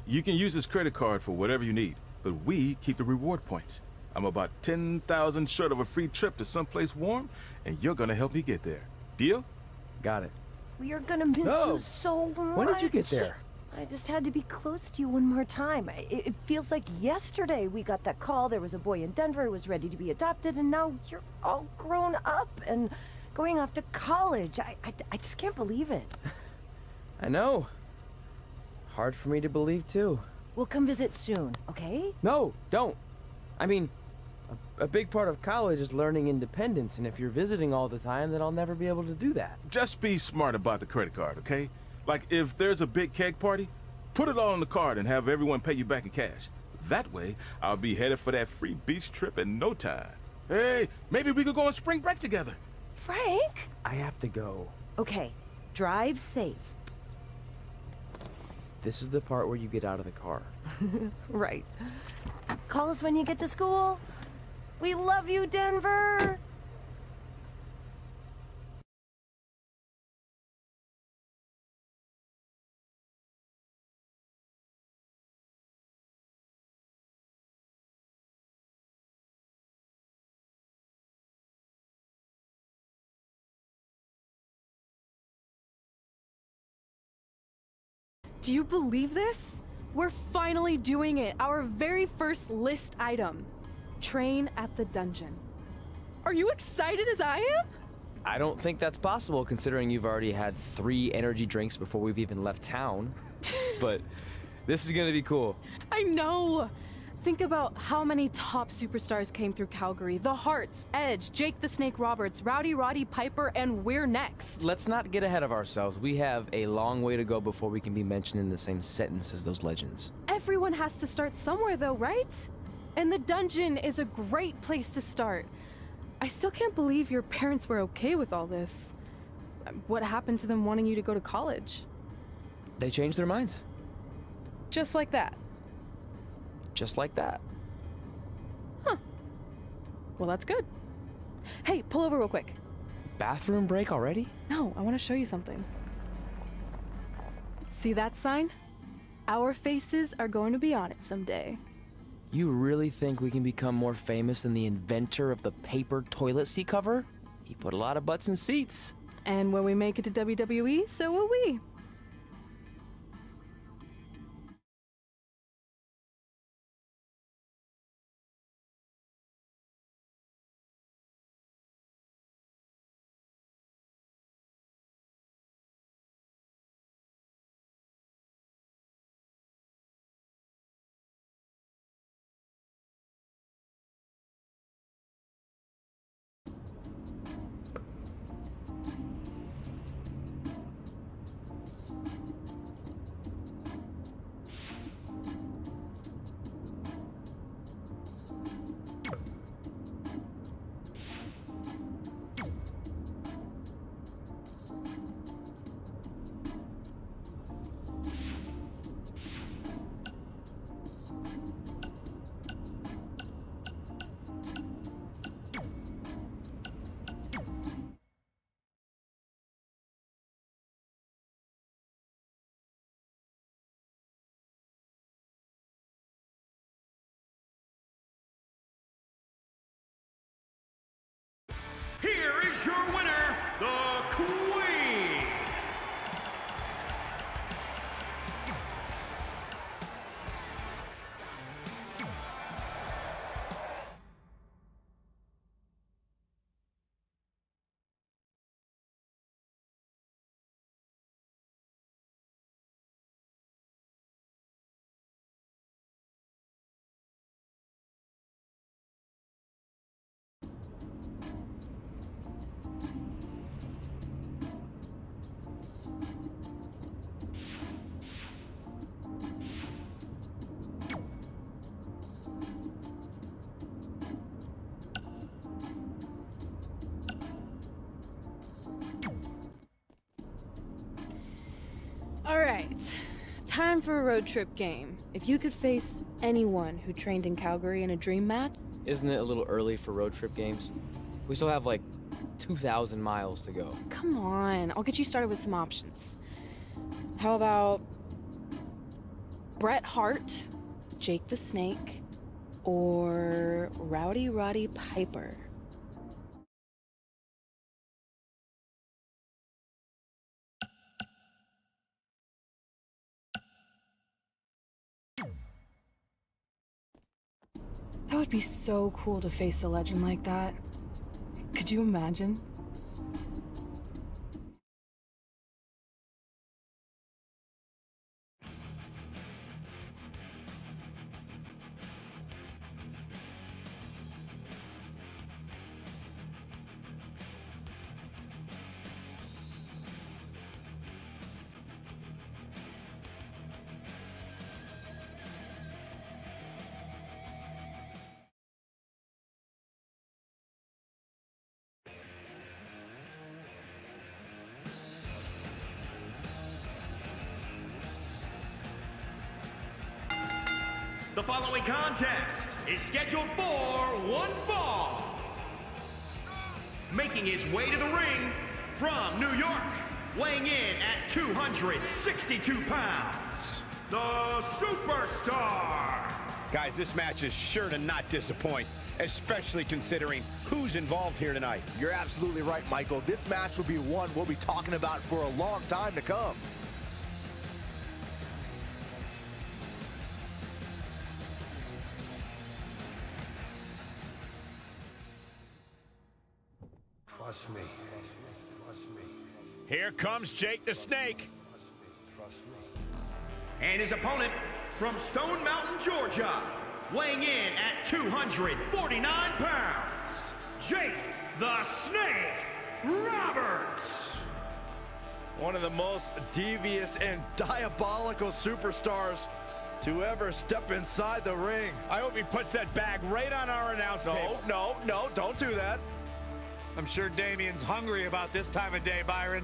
You can use this credit card for whatever you need, but we keep the reward points. I'm about 10,000 short of a free trip to someplace warm, and you're gonna help me get there. Deal? Got it. We are gonna miss you so much. When did you get there? I just had to be close to you one more time. It feels like yesterday we got that call. There was a boy in Denver who was ready to be adopted, and now you're all grown up and going off to college. I just can't believe it. I know. It's hard for me to believe, too. We'll come visit soon, okay? No, don't. I mean, a big part of college is learning independence, and if you're visiting all the time, then I'll never be able to do that. Just be smart about the credit card, okay? Like, if there's a big keg party, put it all on the card and have everyone pay you back in cash. That way, I'll be headed for that free beach trip in no time. Hey, maybe we could go on spring break together. Frank? I have to go. Okay, drive safe. This is the part where you get out of the car. Right. Call us when you get to school. We love you, Denver! Do you believe this? We're finally doing it! Our very first list item. Train at the dungeon. Are you excited as I am? I don't think that's possible considering you've already had 3 energy drinks before we've even left town. But this is gonna be cool. I know! Think about how many top superstars came through Calgary. The Hearts, Edge, Jake the Snake Roberts, Rowdy Roddy Piper, and we're next. Let's not get ahead of ourselves. We have a long way to go before we can be mentioned in the same sentence as those legends. Everyone has to start somewhere though, right? And the dungeon is a great place to start. I still can't believe your parents were okay with all this. What happened to them wanting you to go to college? They changed their minds. Just like that. Just like that. Huh. Well, that's good. Hey, pull over real quick. Bathroom break already? No, I want to show you something. See that sign? Our faces are going to be on it someday. You really think we can become more famous than the inventor of the paper toilet seat cover? He put a lot of butts in seats. And when we make it to WWE, so will we. Here is your winner, the Queen! All right, time for a road trip game. If you could face anyone who trained in Calgary in a dream match. Isn't it a little early for road trip games? We still have like 2,000 miles to go. Come on, I'll get you started with some options. How about Bret Hart, Jake the Snake, or Rowdy Roddy Piper? That would be so cool to face a legend like that. Could you imagine? The following contest is scheduled for one fall. Making his way to the ring from New York, weighing in at 262 pounds, the Superstar. Guys, this match is sure to not disappoint, especially considering who's involved here tonight. You're absolutely right, Michael. This match will be one we'll be talking about for a long time to come. Trust me. Trust me. Here comes Jake the Snake. Trust me. And his opponent from Stone Mountain, Georgia, weighing in at 249 pounds, Jake the Snake Roberts. One of the most devious and diabolical superstars to ever step inside the ring. I hope he puts that bag right on our announce table. No, don't do that. I'm sure Damien's hungry about this time of day, Byron.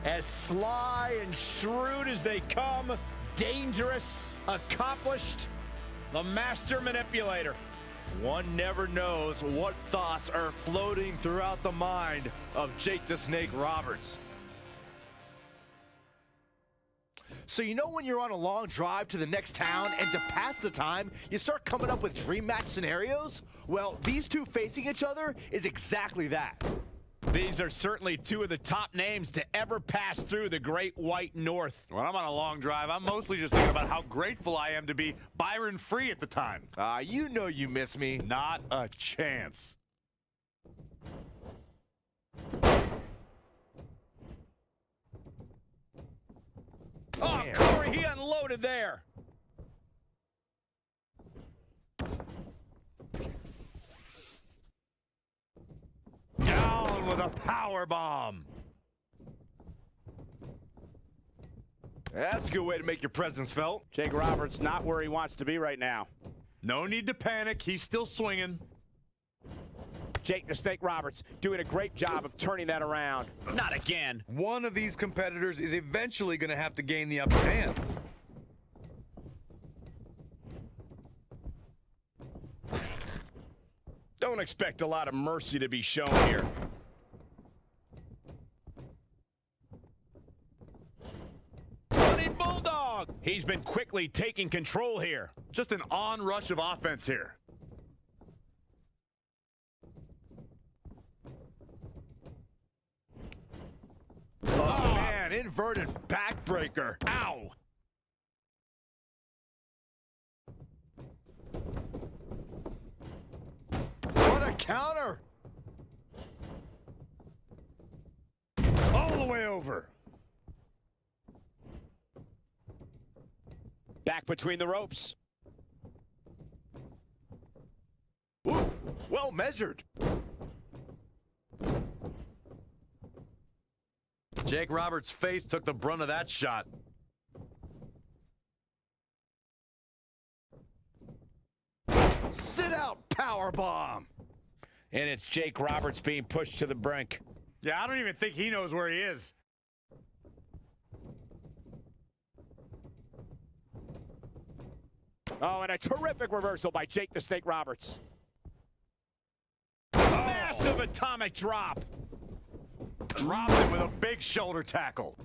As sly and shrewd as they come, dangerous, accomplished, the master manipulator. One never knows what thoughts are floating throughout the mind of Jake the Snake Roberts. So you know when you're on a long drive to the next town and to pass the time, you start coming up with dream match scenarios? Well, these two facing each other is exactly that. These are certainly two of the top names to ever pass through the Great White North. When I'm on a long drive, I'm mostly just thinking about how grateful I am to be Byron free at the time. You know you miss me. Not a chance. Oh, Corey, he unloaded there. Down with a power bomb. That's a good way to make your presence felt. Jake Roberts not where he wants to be right now. No need to panic. He's still swinging. Jake the Snake Roberts doing a great job of turning that around. Not again. One of these competitors is eventually going to have to gain the upper hand. Don't expect a lot of mercy to be shown here. Running Bulldog! He's been quickly taking control here. Just an onrush of offense here. Oh, man, inverted backbreaker. Ow! What a counter! All the way over. Back between the ropes. Ooh, well measured. Jake Roberts' face took the brunt of that shot. Sit out powerbomb. And it's Jake Roberts being pushed to the brink. Yeah, I don't even think he knows where he is. Oh, and a terrific reversal by Jake the Snake Roberts. Massive atomic drop. Dropped him with a big shoulder tackle.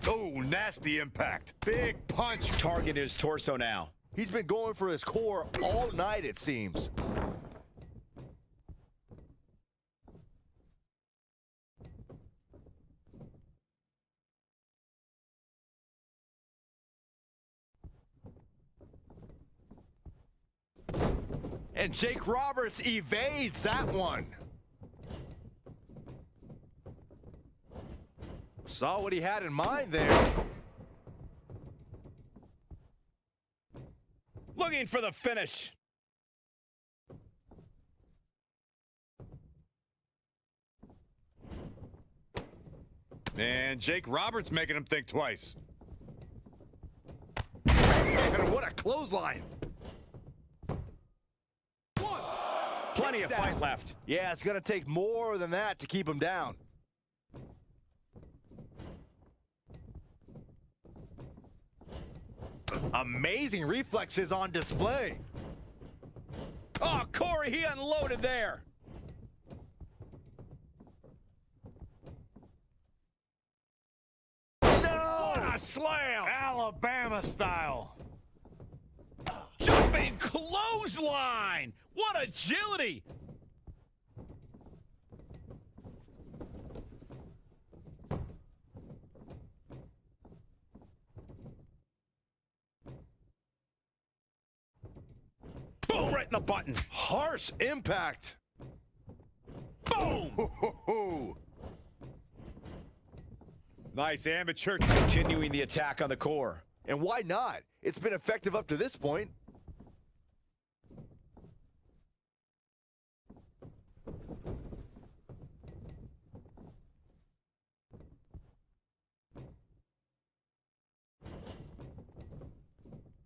Oh, nasty impact. Big punch target his torso now. He's been going for his core all night, it seems. And Jake Roberts evades that one. Saw what he had in mind there. Looking for the finish. And Jake Roberts making him think twice. Man, what a clothesline. Plenty of fight left. Yeah, it's going to take more than that to keep him down. Amazing reflexes on display. Oh, Corey, he unloaded there. No! What a slam! Alabama style. Jumping clothesline! What agility! Boom, right in the button. Harsh impact. Boom! Nice amateur. Continuing the attack on the core. And why not? It's been effective up to this point.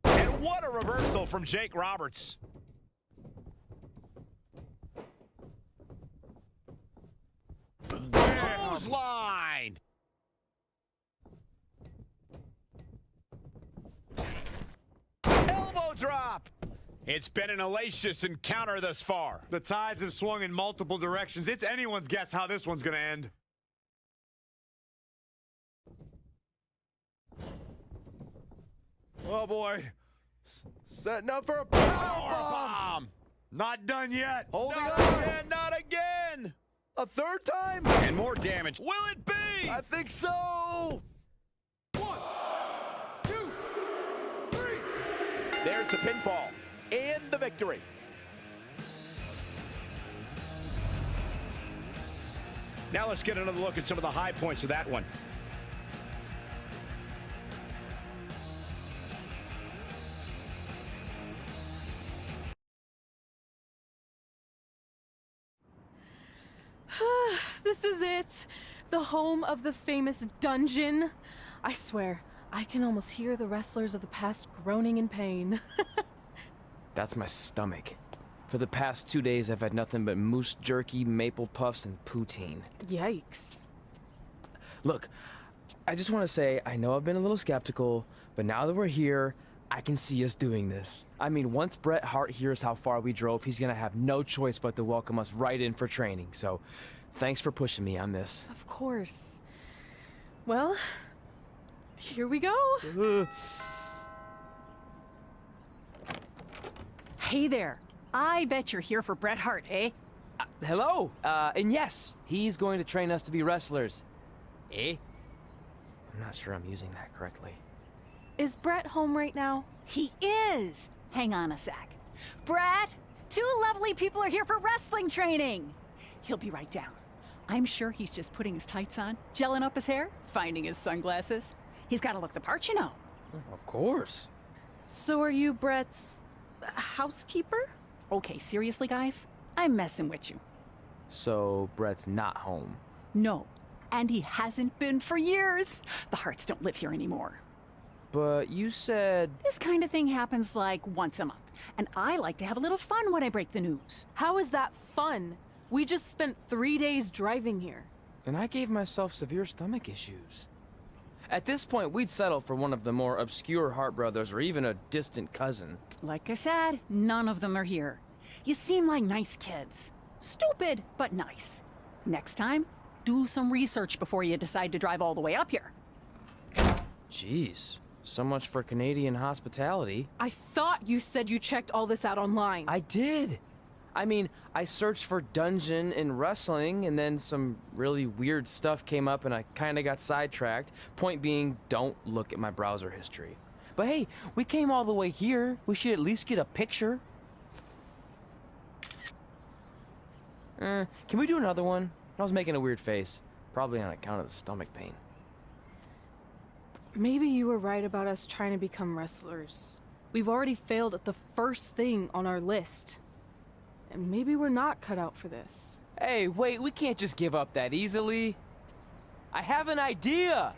And what a reversal from Jake Roberts. Clothesline! Elbow drop! It's been an hellacious encounter thus far. The tides have swung in multiple directions. It's anyone's guess how this one's going to end. Oh boy. Setting up for a power bomb. Not done yet. Holding Not on. again, not again! A third time? And more damage. Will it be? I think so. 1, 2, 3. There's the pinfall and the victory. Now let's get another look at some of the high points of that one. This is it. The home of the famous dungeon. I swear, I can almost hear the wrestlers of the past groaning in pain. That's my stomach. For the past 2 days, I've had nothing but moose jerky, maple puffs, and poutine. Yikes. Look, I just want to say, I know I've been a little skeptical, but now that we're here, I can see us doing this. I mean, once Bret Hart hears how far we drove, he's gonna have no choice but to welcome us right in for training. So, thanks for pushing me on this. Of course. Well, here we go. Hey there. I bet you're here for Bret Hart, eh? Hello, and yes, he's going to train us to be wrestlers. Eh? I'm not sure I'm using that correctly. Is Bret home right now? He is. Hang on a sec. Bret, 2 lovely people are here for wrestling training. He'll be right down. I'm sure he's just putting his tights on, gelling up his hair, finding his sunglasses. He's got to look the part, you know. Of course. So are you Bret's housekeeper? Okay, seriously, guys? I'm messing with you. So Brett's not home. No, and he hasn't been for years. The Harts don't live here anymore. But you said... This kind of thing happens like once a month, and I like to have a little fun when I break the news. How is that fun? We just spent 3 days driving here. And I gave myself severe stomach issues. At this point, we'd settle for one of the more obscure Hart brothers or even a distant cousin. Like I said, none of them are here. You seem like nice kids. Stupid, but nice. Next time, do some research before you decide to drive all the way up here. Jeez, so much for Canadian hospitality. I thought you said you checked all this out online. I did. I mean, I searched for dungeon in wrestling, and then some really weird stuff came up, and I kind of got sidetracked. Point being, don't look at my browser history. But hey, we came all the way here. We should at least get a picture. Can we do another one? I was making a weird face, probably on account of the stomach pain. Maybe you were right about us trying to become wrestlers. We've already failed at the first thing on our list. And maybe we're not cut out for this. Hey, wait, we can't just give up that easily. I have an idea!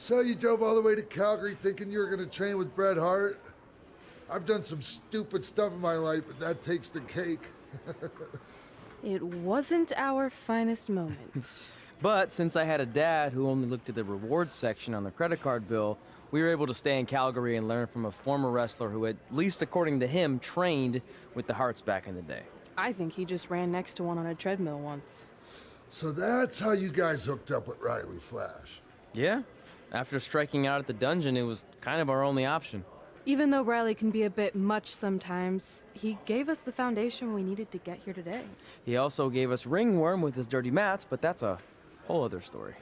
So you drove all the way to Calgary thinking you were going to train with Bret Hart? I've done some stupid stuff in my life, but that takes the cake. It wasn't our finest moment. But since I had a dad who only looked at the rewards section on the credit card bill, we were able to stay in Calgary and learn from a former wrestler who, at least according to him, trained with the Harts back in the day. I think he just ran next to one on a treadmill once. So that's how you guys hooked up with Riley Flash. Yeah. After striking out at the dungeon, it was kind of our only option. Even though Riley can be a bit much sometimes, he gave us the foundation we needed to get here today. He also gave us ringworm with his dirty mats, but that's a whole other story.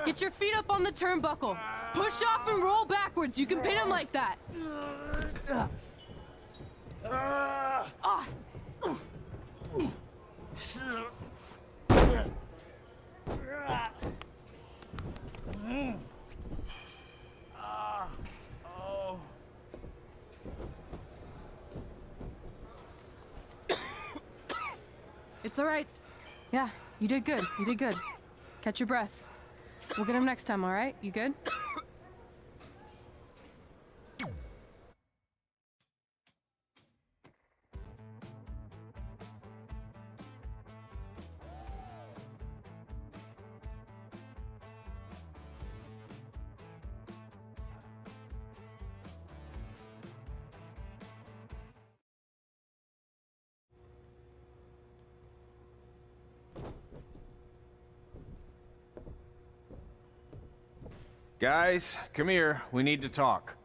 Get your feet up on the turnbuckle. Push off and roll backwards. You can pin him like that. It's all right. Yeah, you did good. You did good. Catch your breath. We'll get him next time, all right? You good? Guys, come here. We need to talk.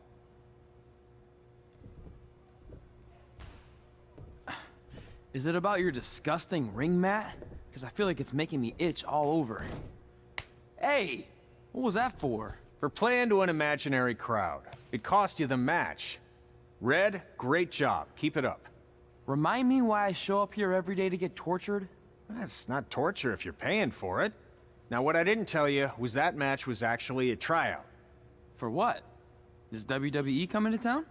Is it about your disgusting ring mat? Because I feel like it's making me itch all over. Hey! What was that for? For playing to an imaginary crowd. It cost you the match. Red, great job. Keep it up. Remind me why I show up here every day to get tortured? That's not torture if you're paying for it. Now, what I didn't tell you was that match was actually a tryout. For what? Is WWE coming to town?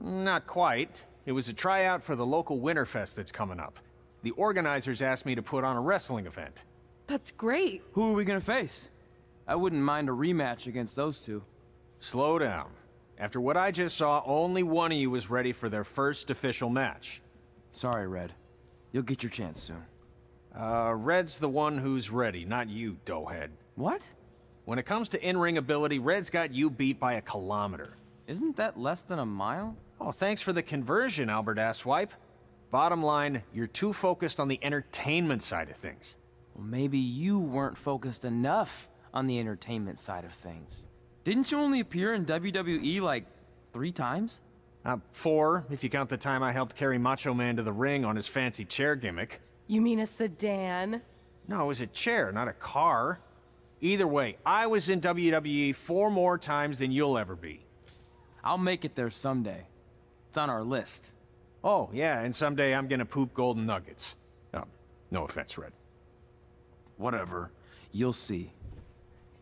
Not quite. It was a tryout for the local Winterfest that's coming up. The organizers asked me to put on a wrestling event. That's great. Who are we gonna face? I wouldn't mind a rematch against those two. Slow down. After what I just saw, only one of you was ready for their first official match. Sorry, Red. You'll get your chance soon. Red's the one who's ready, not you, doughhead. What? When it comes to in-ring ability, Red's got you beat by a kilometer. Isn't that less than a mile? Oh, thanks for the conversion, Albert Asswipe. Bottom line, you're too focused on the entertainment side of things. Well, maybe you weren't focused enough on the entertainment side of things. Didn't you only appear in WWE like 3 times? 4, if you count the time I helped carry Macho Man to the ring on his fancy chair gimmick. You mean a sedan? No, it was a chair, not a car. Either way, I was in WWE 4 more times than you'll ever be. I'll make it there someday. It's on our list. Oh, yeah, and someday I'm gonna poop golden nuggets. No offense, Red. Whatever. You'll see.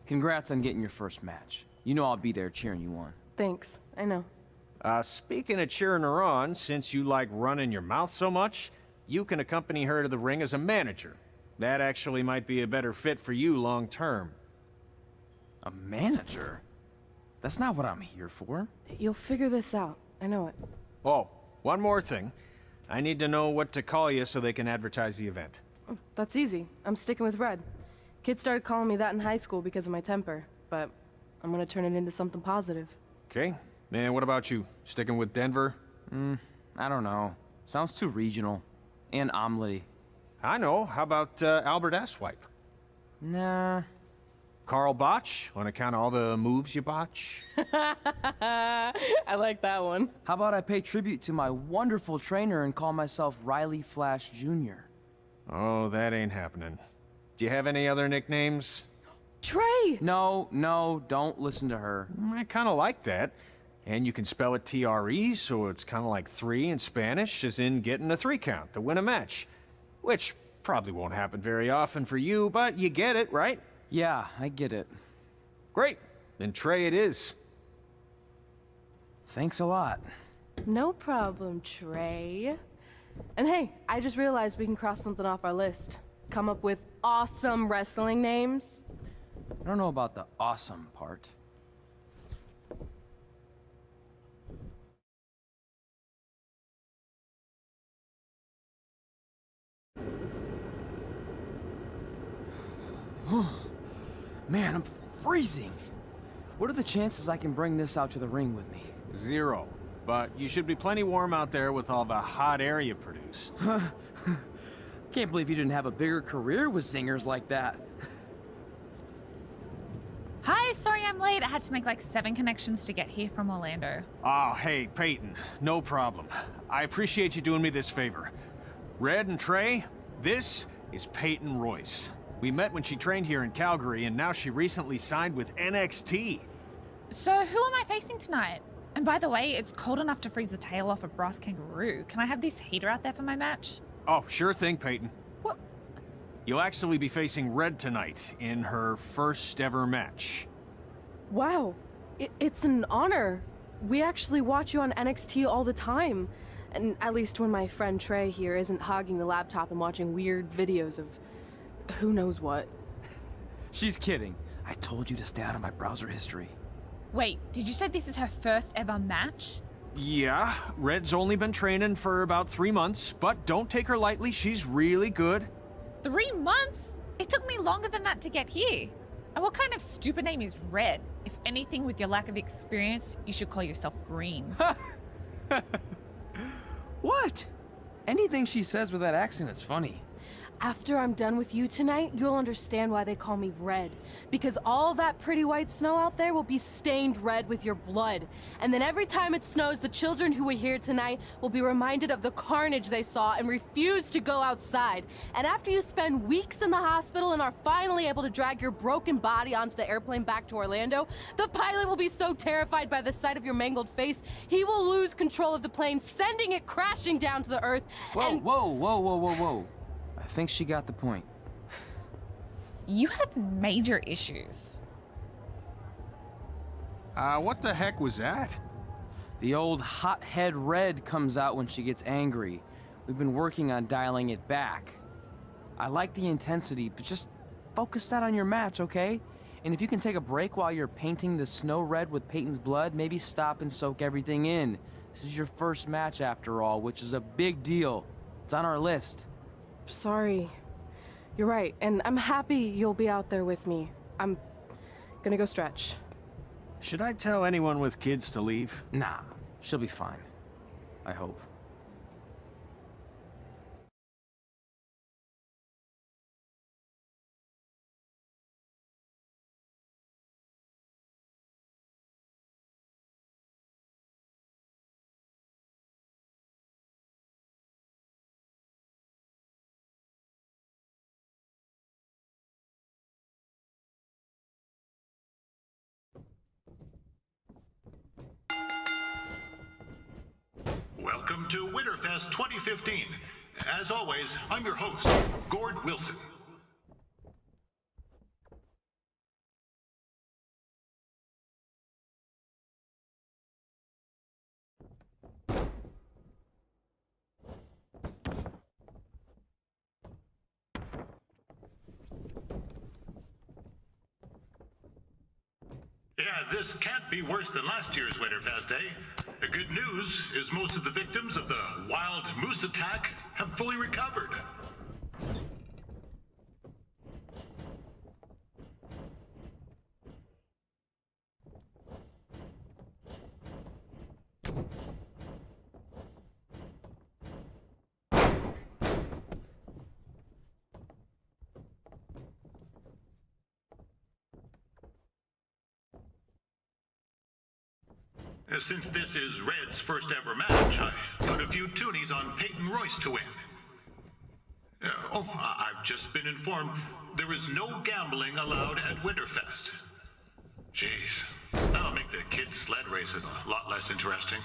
Congrats on getting your first match. You know I'll be there cheering you on. Thanks. I know. Speaking of cheering her on, since you like running your mouth so much, you can accompany her to the ring as a manager. That actually might be a better fit for you long term. A manager? That's not what I'm here for. You'll figure this out. I know it. Oh, one more thing. I need to know what to call you so they can advertise the event. That's easy. I'm sticking with Red. Kids started calling me that in high school because of my temper, but I'm gonna turn it into something positive. Okay. Man, what about you? Sticking with Denver? I don't know. Sounds too regional. And omelette-y. I know. How about Albert Asswipe? Nah. Carl Botch, on account of all the moves you botch? I like that one. How about I pay tribute to my wonderful trainer and call myself Riley Flash Jr.? Oh, that ain't happening. Do you have any other nicknames? Trey! No, don't listen to her. I kind of like that. And you can spell it T-R-E, so it's kind of like 3 in Spanish, as in getting a 3 count to win a match. Which probably won't happen very often for you, but you get it, right? Yeah, I get it. Great. Then Trey it is. Thanks a lot. No problem, Trey. And hey, I just realized we can cross something off our list. Come up with awesome wrestling names. I don't know about the awesome part. Man, I'm freezing. What are the chances I can bring this out to the ring with me? 0. But you should be plenty warm out there with all the hot air you produce. Can't believe you didn't have a bigger career with zingers like that. Hi, sorry I'm late. I had to make like 7 connections to get here from Orlando. Oh, hey, Peyton. No problem. I appreciate you doing me this favor. Red and Trey, this is Peyton Royce. We met when she trained here in Calgary, and now she recently signed with NXT. So who am I facing tonight? And by the way, it's cold enough to freeze the tail off a brass kangaroo. Can I have this heater out there for my match? Oh, sure thing, Peyton. What? You'll actually be facing Red tonight in her first ever match. Wow, it's an honor. We actually watch you on NXT all the time. And at least when my friend Trey here isn't hogging the laptop and watching weird videos of who knows what. She's kidding. I told you to stay out of my browser history. Wait, did you say this is her first ever match? Yeah, Red's only been training for about 3 months, but don't take her lightly, she's really good. 3 months? It took me longer than that to get here. And what kind of stupid name is Red? If anything, with your lack of experience, you should call yourself Green. What? Anything she says with that accent is funny. After I'm done with you tonight, you'll understand why they call me Red. Because all that pretty white snow out there will be stained red with your blood. And then every time it snows, the children who were here tonight will be reminded of the carnage they saw and refuse to go outside. And after you spend weeks in the hospital and are finally able to drag your broken body onto the airplane back to Orlando, the pilot will be so terrified by the sight of your mangled face, he will lose control of the plane, sending it crashing down to the earth. Whoa. I think she got the point. You have major issues. What the heck was that? The old hothead Red comes out when she gets angry. We've been working on dialing it back. I like the intensity, but just focus that on your match, okay? And if you can take a break while you're painting the snow red with Peyton's blood, maybe stop and soak everything in. This is your first match after all, which is a big deal. It's on our list. Sorry. You're right, and I'm happy you'll be out there with me. I'm gonna go stretch. Should I tell anyone with kids to leave? Nah, she'll be fine. I hope. Welcome to Winterfest 2015. As always, I'm your host, Gord Wilson. Yeah, this can't be worse than last year's Winterfest, eh? The good news is most of the victims of the wild moose attack have fully recovered. Since this is Red's first ever match, I put a few toonies on Peyton Royce to win. I've just been informed there is no gambling allowed at Winterfest. Jeez, that'll make the kids' sled races a lot less interesting.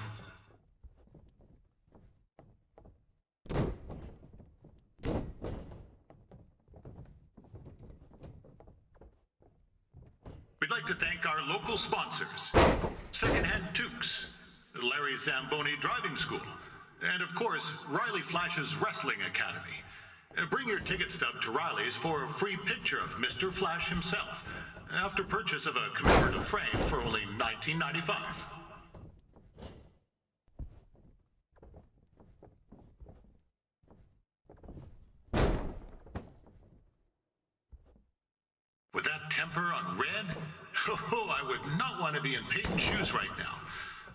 We'd like to thank our local sponsors, Secondhand Toques, Larry Zamboni Driving School, and of course, Riley Flash's Wrestling Academy. Bring your ticket stub to Riley's for a free picture of Mr. Flash himself, after purchase of a commemorative frame for only $19.95. With that temper on Red, I would not want to be in Peyton's shoes right now.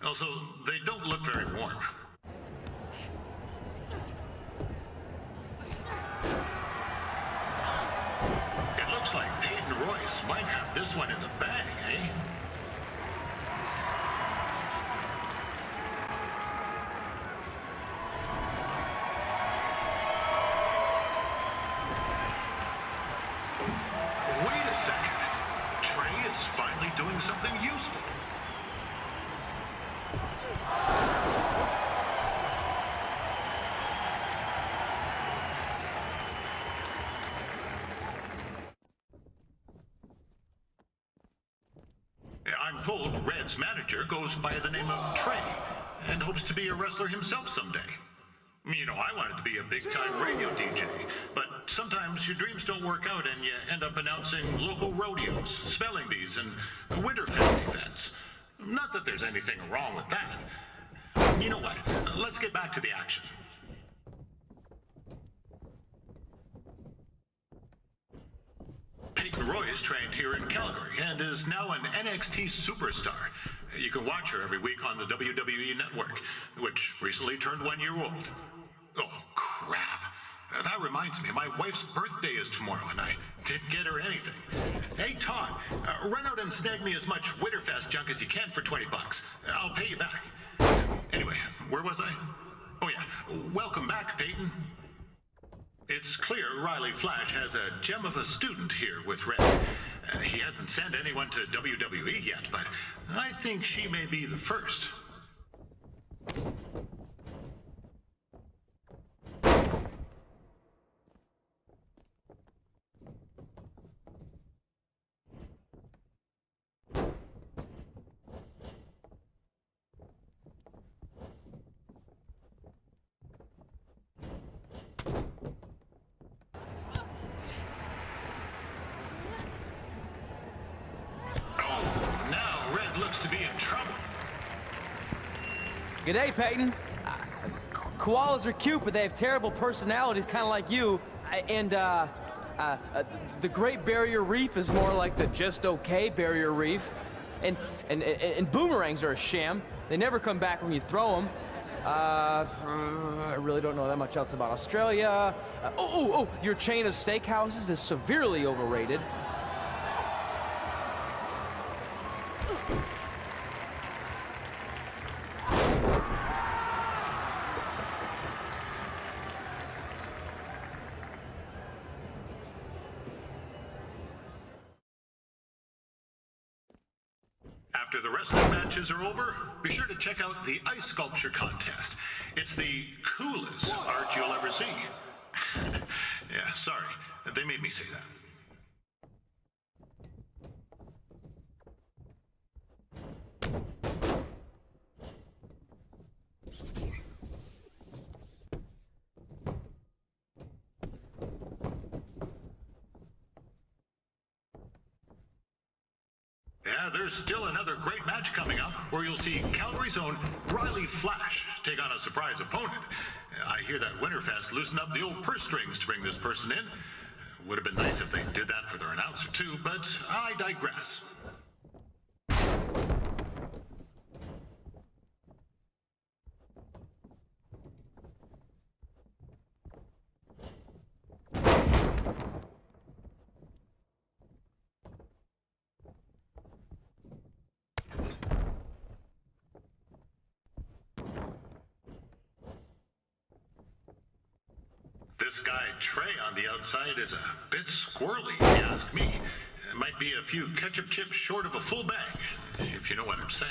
Also, they don't look very warm. It looks like Peyton Royce might have this one in the bag, eh? finally doing something useful. I'm told Red's manager goes by the name of Trey and hopes to be a wrestler himself someday. You know, I wanted to be a big-time radio DJ, but sometimes your dreams don't work out and you end up announcing local rodeos, spelling bees, and Winterfest events. Not that there's anything wrong with that. You know what? Let's get back to the action. Peyton Royce trained here in Calgary and is now an NXT superstar. You can watch her every week on the WWE Network, which recently turned 1 year old. Oh, crap. That reminds me, my wife's birthday is tomorrow, and I didn't get her anything. Hey, Todd, run out and snag me as much Winterfest junk as you can for $20. I'll pay you back. Anyway, where was I? Oh, yeah. Welcome back, Peyton. It's clear Riley Flash has a gem of a student here with Red. He hasn't sent anyone to WWE yet, but I think she may be the first. To be in trouble. G'day, Peyton. Koalas are cute, but they have terrible personalities, kind of like you. The Great Barrier Reef is more like the just okay Barrier Reef. And boomerangs are a sham. They never come back when you throw them. I really don't know that much else about Australia. Your chain of steakhouses is severely overrated. After the wrestling matches are over, be sure to check out the ice sculpture contest. It's the coolest art you'll ever see. Yeah, sorry. They made me say that. Yeah, there's still another great match coming up where you'll see Calgary's own Riley Flash take on a surprise opponent. I hear that Winterfest loosened up the old purse strings to bring this person in. Would have been nice if they did that for their announcer too, but I digress. This guy Trey on the outside is a bit squirrely, if you ask me. It might be a few ketchup chips short of a full bag, if you know what I'm saying.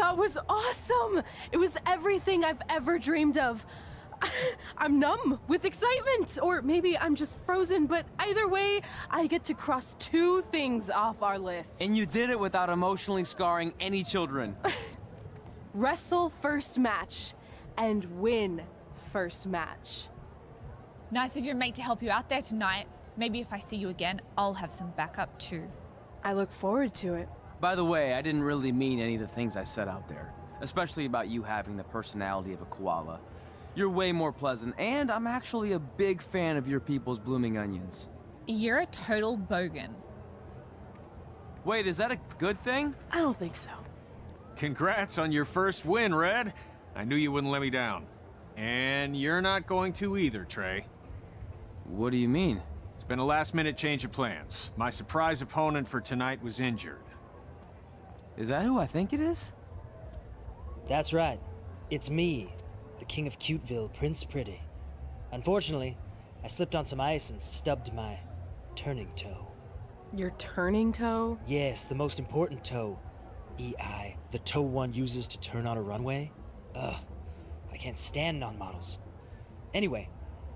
That was awesome! It was everything I've ever dreamed of. I'm numb with excitement, or maybe I'm just frozen, but either way, I get to cross 2 things off our list. And you did it without emotionally scarring any children. Wrestle first match and win first match. Nice of your mate to help you out there tonight. Maybe if I see you again, I'll have some backup too. I look forward to it. By the way, I didn't really mean any of the things I said out there, especially about you having the personality of a koala. You're way more pleasant, and I'm actually a big fan of your people's blooming onions. You're a total bogan. Wait, is that a good thing? I don't think so. Congrats on your first win, Red. I knew you wouldn't let me down. And you're not going to either, Trey. What do you mean? It's been a last-minute change of plans. My surprise opponent for tonight was injured. Is that who I think it is? That's right. It's me, the King of Cuteville, Prince Pretty. Unfortunately, I slipped on some ice and stubbed my turning toe. Your turning toe? Yes, the most important toe. EI, the toe one uses to turn on a runway. Ugh, I can't stand non-models. Anyway,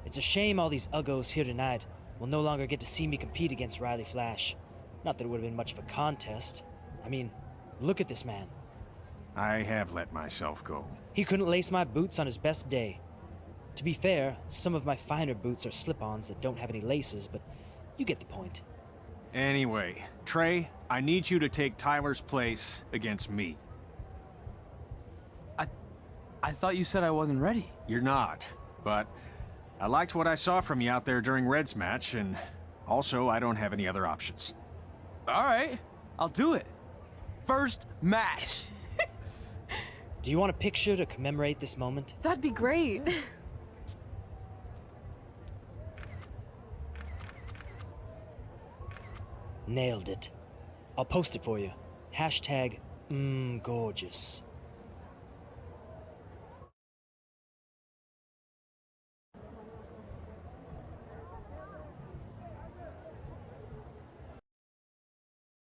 it's a shame all these uggos here tonight will no longer get to see me compete against Riley Flash. Not that it would have been much of a contest. I mean, look at this man. I have let myself go. He couldn't lace my boots on his best day. To be fair, some of my finer boots are slip-ons that don't have any laces, but you get the point. Anyway, Trey, I need you to take Tyler's place against me. I thought you said I wasn't ready. You're not, but I liked what I saw from you out there during Red's match, and also I don't have any other options. All right, I'll do it. First match. Do you want a picture to commemorate this moment? That'd be great. Nailed it. I'll post it for you. Hashtag, gorgeous.